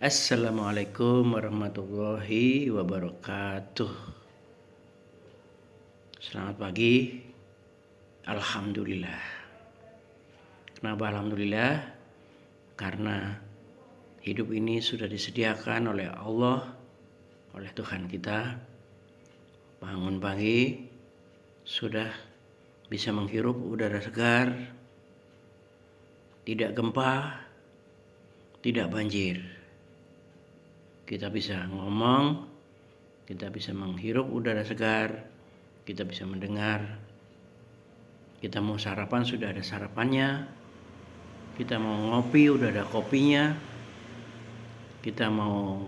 Assalamualaikum warahmatullahi wabarakatuh. Selamat pagi. Alhamdulillah. Kenapa alhamdulillah? Karena hidup ini sudah disediakan oleh Allah, oleh Tuhan kita. Bangun pagi sudah bisa menghirup udara segar, tidak gempa, tidak banjir. Kita bisa ngomong, kita bisa menghirup udara segar, kita bisa mendengar. Kita mau sarapan sudah ada sarapannya, kita mau ngopi udah ada kopinya, kita mau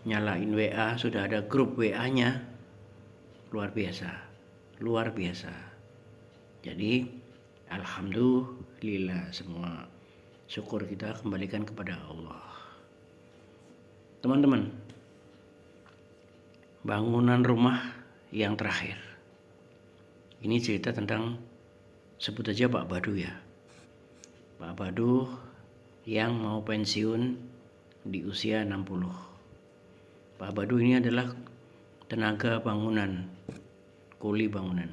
nyalain WA sudah ada grup WA-nya. Luar biasa. Jadi alhamdulillah, semua syukur kita kembalikan kepada Allah. Teman-teman, bangunan rumah yang terakhir. Ini cerita tentang, sebut aja Pak Badu ya. Pak Badu yang mau pensiun di usia 60. Pak Badu ini adalah tenaga bangunan, kuli bangunan.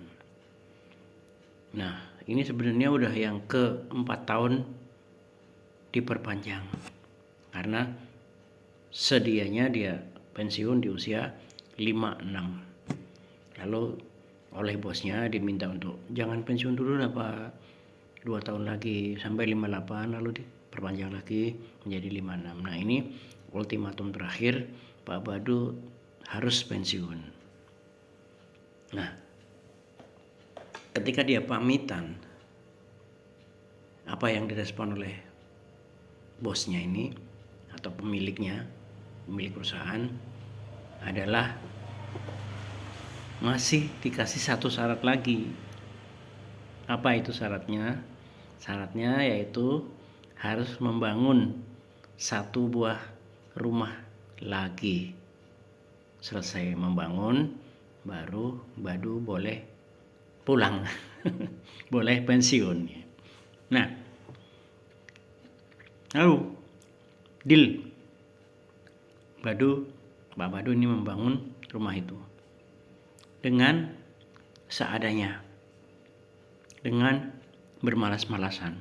Nah, ini sebenarnya udah yang ke-4 tahun diperpanjang. Karena sedianya dia pensiun di usia 56. Lalu oleh bosnya diminta untuk jangan pensiun dulu lah Pak, 2 tahun lagi sampai 58, lalu diperpanjang lagi menjadi 56. Nah, ini ultimatum terakhir, Pak Badu harus pensiun. Nah, ketika dia pamitan, apa yang direspon oleh bosnya ini atau pemiliknya, pemilik perusahaan, adalah masih dikasih satu syarat lagi. Apa itu syaratnya? Syaratnya yaitu harus membangun satu buah rumah lagi. Selesai membangun, baru Badu boleh pulang, boleh pensiun. Nah, lalu deal. Pak Badu ini membangun rumah itu dengan seadanya, dengan bermalas-malasan.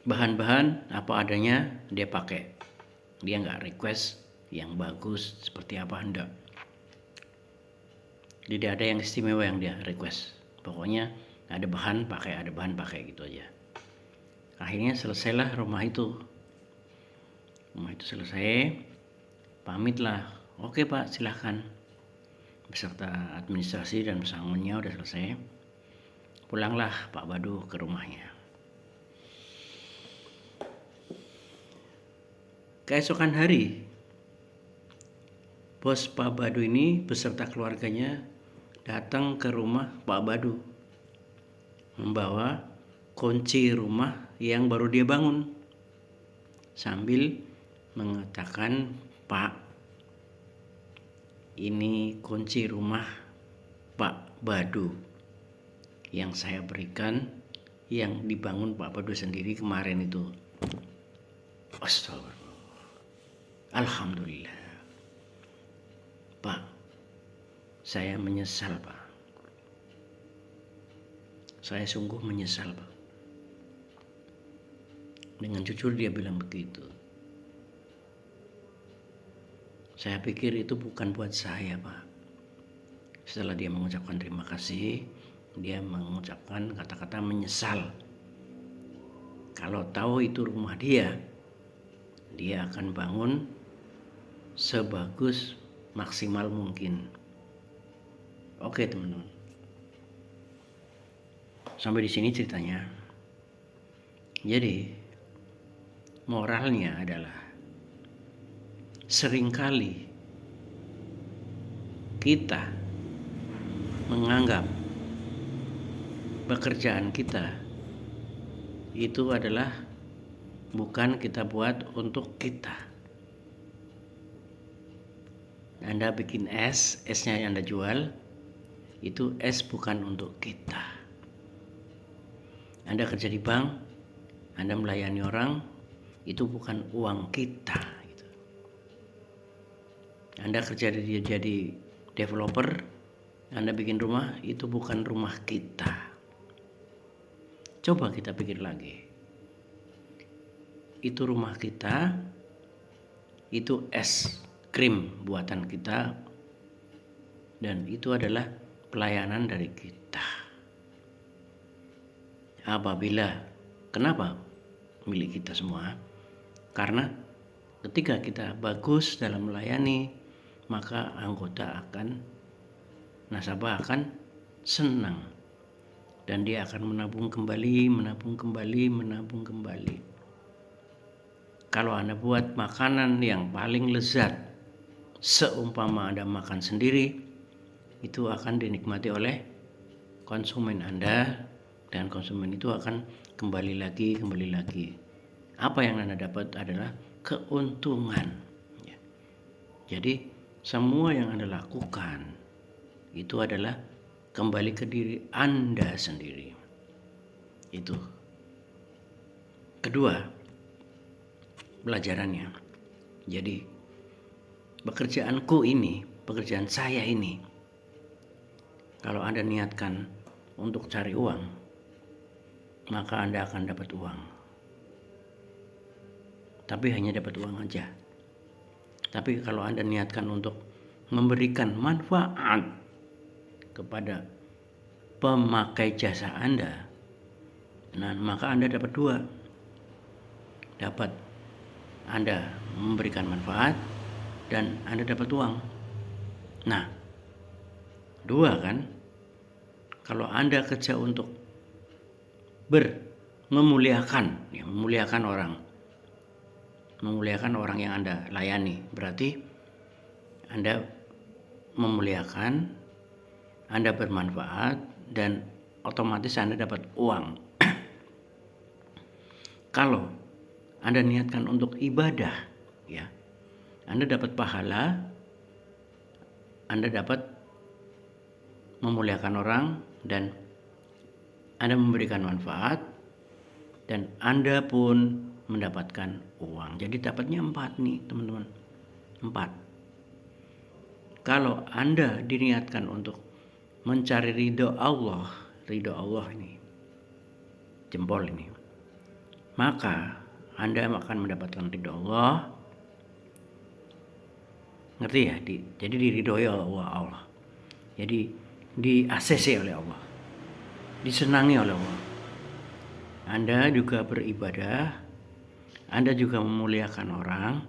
Bahan-bahan apa adanya dia pakai. Dia nggak request yang bagus seperti apa, hendak. Tidak ada yang istimewa yang dia request. Pokoknya ada bahan pakai gitu aja. Akhirnya selesailah rumah itu. Rumah itu selesai, pamitlah. Oke Pak, silahkan. Beserta administrasi dan pesangonnya udah selesai. Pulanglah Pak Badu ke rumahnya. Keesokan hari, bos Pak Badu ini beserta keluarganya datang ke rumah Pak Badu, membawa kunci rumah yang baru dia bangun, sambil mengatakan, Pak, ini kunci rumah Pak Badu yang saya berikan, yang dibangun Pak Badu sendiri kemarin itu. Astagfirullah. Alhamdulillah. Pak, saya menyesal Pak. Saya sungguh menyesal Pak. Dengan jujur dia bilang begitu. Saya pikir itu bukan buat saya Pak. Setelah dia mengucapkan terima kasih, dia mengucapkan kata-kata menyesal. Kalau tahu itu rumah dia akan bangun sebagus maksimal mungkin. Oke teman-teman, sampai di sini ceritanya. Jadi moralnya adalah, seringkali kita menganggap pekerjaan kita itu adalah bukan kita buat untuk kita. Anda bikin esnya yang Anda jual, itu es bukan untuk kita. Anda kerja di bank, Anda melayani orang, itu bukan uang kita gitu. Anda kerja jadi developer, Anda bikin rumah, itu bukan rumah kita. Coba kita pikir lagi. Itu rumah kita, itu es krim buatan kita, dan itu adalah pelayanan dari kita. Kenapa milik kita semua? Karena ketika kita bagus dalam melayani, maka nasabah akan senang, dan dia akan menabung kembali. Kalau Anda buat makanan yang paling lezat, seumpama Anda makan sendiri, itu akan dinikmati oleh konsumen Anda, dan konsumen itu akan kembali lagi. Apa yang Anda dapat adalah keuntungan. Jadi semua yang Anda lakukan itu adalah kembali ke diri Anda sendiri. Itu. Kedua, pelajarannya. Jadi pekerjaan saya ini, kalau Anda niatkan untuk cari uang, maka Anda akan dapat uang. Tapi hanya dapat uang aja. Tapi kalau Anda niatkan untuk memberikan manfaat kepada pemakai jasa Anda, nah maka Anda dapat dua. Dapat Anda memberikan manfaat dan Anda dapat uang. Nah, dua kan? Kalau Anda kerja untuk memuliakan orang yang Anda layani, berarti Anda memuliakan, Anda bermanfaat, dan otomatis Anda dapat uang. Kalau Anda niatkan untuk ibadah, ya, Anda dapat pahala, Anda dapat memuliakan orang, dan Anda memberikan manfaat, dan Anda pun mendapatkan uang. Jadi dapatnya 4 nih teman-teman. 4. Kalau Anda diniatkan untuk mencari ridho Allah ini, jempol ini, maka Anda akan mendapatkan ridho Allah. Ngerti ya? Jadi diridhoi oleh Allah. Jadi di-ACC oleh Allah. Disenangi oleh Allah. Anda juga beribadah, Anda juga memuliakan orang,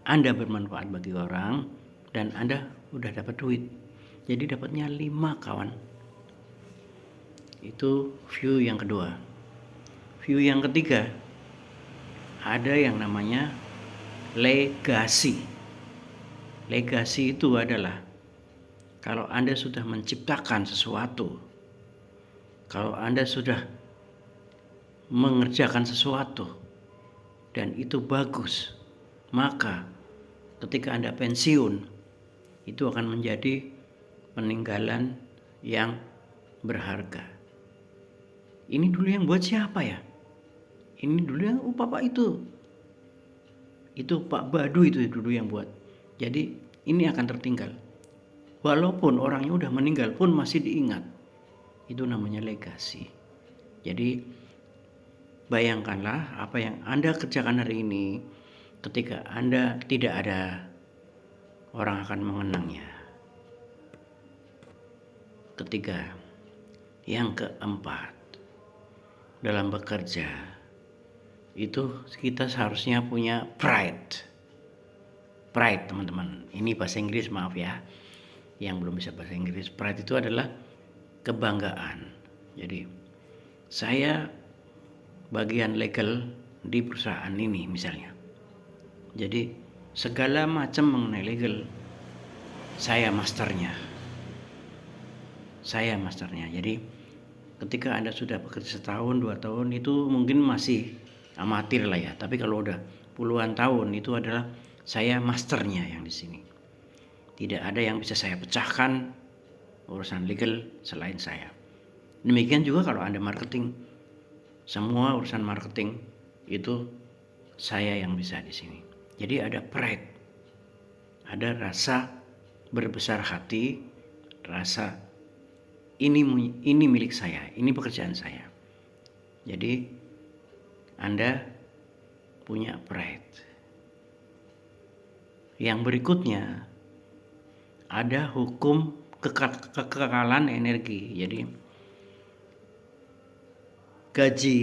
Anda bermanfaat bagi orang, dan Anda udah dapat duit. Jadi dapatnya 5 kawan. Itu view yang kedua. View yang ketiga, ada yang namanya legasi. Legasi itu adalah kalau Anda sudah menciptakan sesuatu, kalau Anda sudah mengerjakan sesuatu dan itu bagus, maka ketika Anda pensiun, itu akan menjadi peninggalan yang berharga. Ini dulu yang buat siapa ya? Ini dulu yang Bapak itu Pak Badu itu dulu yang buat. Jadi ini akan tertinggal. Walaupun orangnya udah meninggal pun masih diingat. Itu namanya legasi. Jadi bayangkanlah apa yang Anda kerjakan hari ini, ketika Anda tidak ada, orang akan mengenangnya. Ketiga, yang keempat, dalam bekerja itu kita seharusnya punya pride teman-teman. Ini bahasa Inggris, maaf ya yang belum bisa bahasa Inggris. Pride itu adalah kebanggaan. Jadi saya bagian legal di perusahaan ini misalnya, jadi segala macam mengenai legal saya masternya. Jadi ketika Anda sudah bekerja setahun 2 tahun itu mungkin masih amatir lah ya, tapi kalau udah puluhan tahun itu adalah saya masternya yang di sini. Tidak ada yang bisa saya pecahkan urusan legal selain saya. Demikian juga kalau Anda marketing, semua urusan marketing itu saya yang bisa di sini. Jadi ada pride, ada rasa berbesar hati, rasa ini milik saya, ini pekerjaan saya. Jadi Anda punya pride. Yang berikutnya ada hukum kekekalan energi. Jadi gaji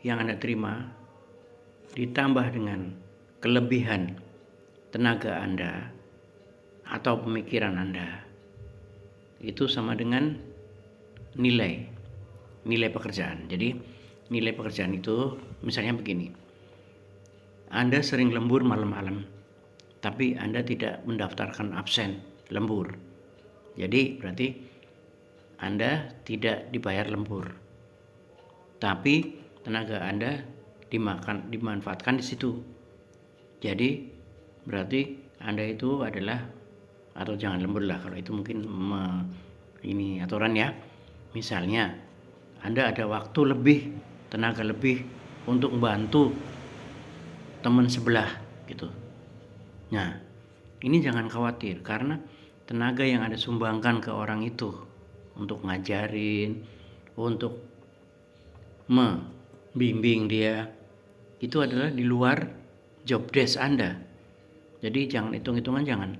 yang Anda terima ditambah dengan kelebihan tenaga Anda atau pemikiran Anda, itu sama dengan nilai pekerjaan. Jadi nilai pekerjaan itu misalnya begini, Anda sering lembur malam-malam, tapi Anda tidak mendaftarkan absen lembur. Jadi berarti Anda tidak dibayar lembur, tapi tenaga Anda dimanfaatkan di situ. Jadi berarti Anda itu adalah, atau jangan lembur lah, kalau itu mungkin ini aturan ya. Misalnya Anda ada waktu lebih, tenaga lebih untuk membantu teman sebelah gitu. Nah, ini jangan khawatir, karena tenaga yang Anda sumbangkan ke orang itu untuk ngajarin, untuk membimbing dia, itu adalah di luar job desk Anda. Jadi jangan hitung-hitungan, jangan.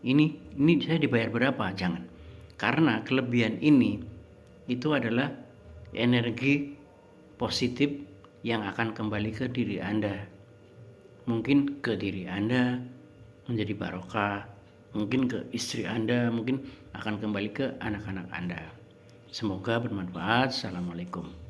Ini saya dibayar berapa, jangan. Karena kelebihan ini itu adalah energi positif yang akan kembali ke diri Anda. Mungkin ke diri Anda menjadi barokah, mungkin ke istri Anda, mungkin akan kembali ke anak-anak Anda. Semoga bermanfaat. Assalamualaikum.